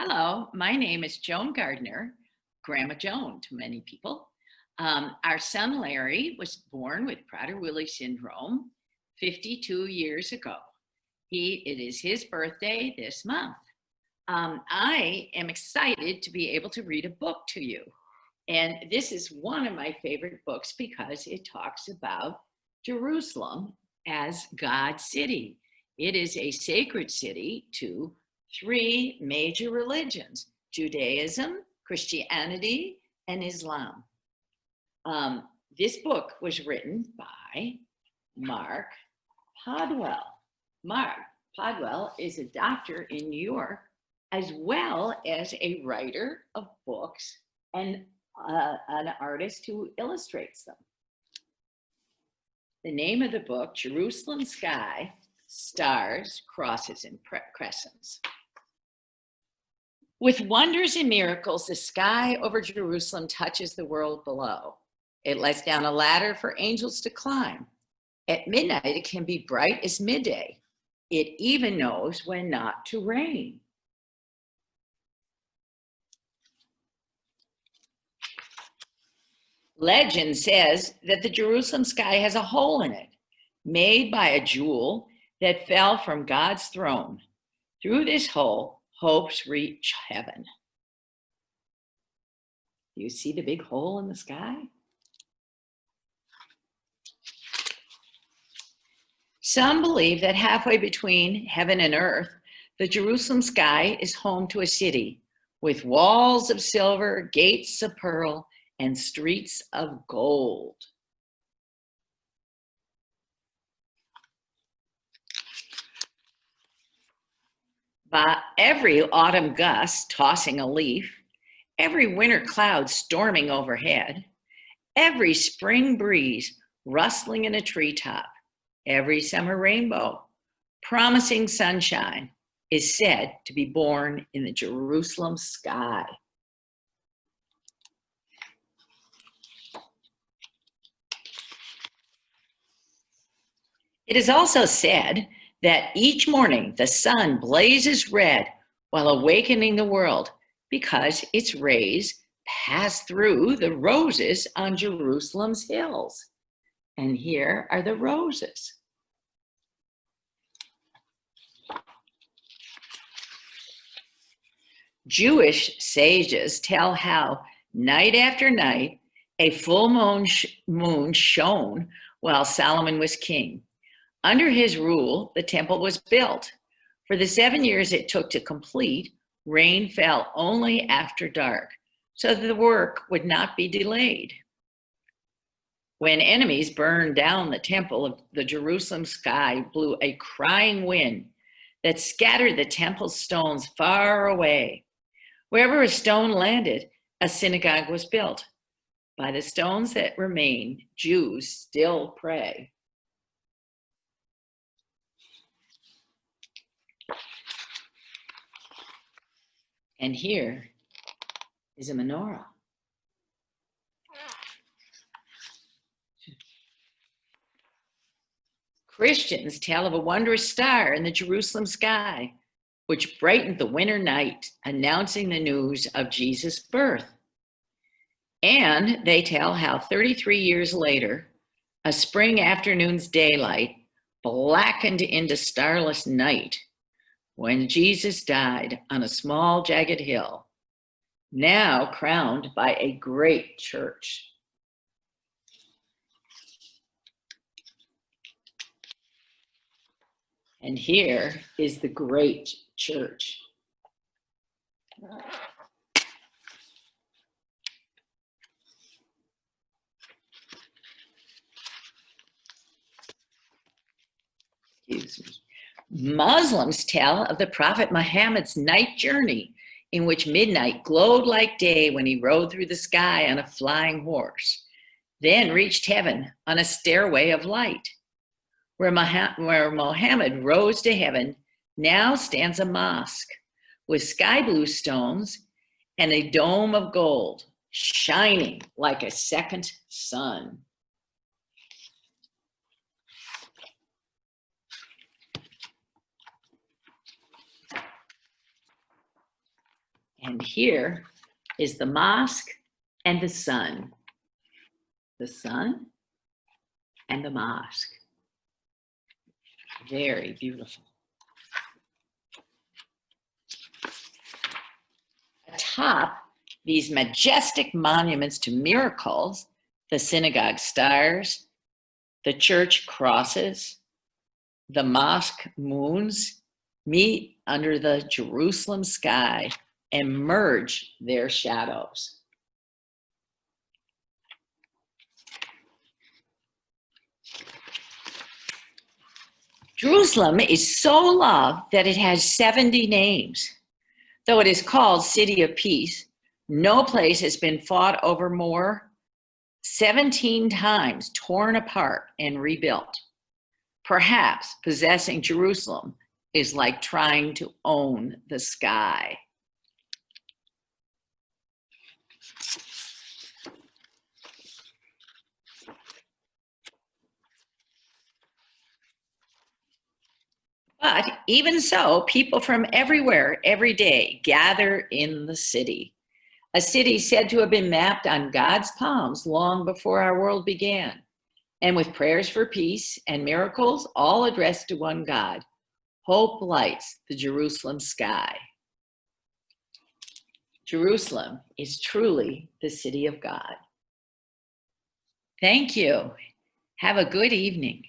Hello, my name is Joan Gardner, Grandma Joan to many people. Our son Larry was born with Prader-Willi syndrome 52 years ago. It is his birthday this month. I am excited to be able to read a book to you. And this is one of my favorite books because it talks about Jerusalem as God's city. It is a sacred city to three major religions: Judaism, Christianity, and Islam. This book was written by Mark Podwell. Mark Podwell is a doctor in New York, as well as a writer of books and an artist who illustrates them. The name of the book, Jerusalem Sky, Stars, Crosses, and Crescents. With wonders and miracles, the sky over Jerusalem touches the world below. It lets down a ladder for angels to climb. At midnight, it can be bright as midday. It even knows when not to rain. Legend says that the Jerusalem sky has a hole in it, made by a jewel that fell from God's throne. Through this hole, hopes reach heaven. Do you see the big hole in the sky? Some believe that halfway between heaven and earth, the Jerusalem sky is home to a city with walls of silver, gates of pearl, and streets of gold. By every autumn gust tossing a leaf, every winter cloud storming overhead, every spring breeze rustling in a treetop, every summer rainbow promising sunshine is said to be born in the Jerusalem sky. It is also said that each morning the sun blazes red while awakening the world because its rays pass through the roses on Jerusalem's hills. And here are the roses. Jewish sages tell how night after night a full moon shone while Solomon was king. Under his rule, the temple was built. For the 7 years it took to complete, rain fell only after dark, so that the work would not be delayed. When enemies burned down the temple, the Jerusalem sky blew a crying wind that scattered the temple's stones far away. Wherever a stone landed, a synagogue was built. By the stones that remain, Jews still pray. And here is a menorah. Christians tell of a wondrous star in the Jerusalem sky, which brightened the winter night, announcing the news of Jesus' birth. And they tell how 33 years later, a spring afternoon's daylight blackened into starless night when Jesus died on a small jagged hill, now crowned by a great church. And here is the great church. Excuse me. Muslims tell of the Prophet Muhammad's night journey, in which midnight glowed like day when he rode through the sky on a flying horse, then reached heaven on a stairway of light. Where Muhammad rose to heaven, now stands a mosque with sky blue stones and a dome of gold, shining like a second sun. And here is the mosque and the sun. The sun and the mosque. Very beautiful. Atop these majestic monuments to miracles, the synagogue stars, the church crosses, the mosque moons meet under the Jerusalem sky and merge their shadows. Jerusalem is so loved that it has 70 names. Though it is called City of Peace, no place has been fought over more, 17 times torn apart and rebuilt. Perhaps possessing Jerusalem is like trying to own the sky. But even so, people from everywhere, every day, gather in the city. A city said to have been mapped on God's palms long before our world began, and with prayers for peace and miracles, all addressed to one God. Hope lights the Jerusalem sky. Jerusalem is truly the city of God. Thank you. Have a good evening.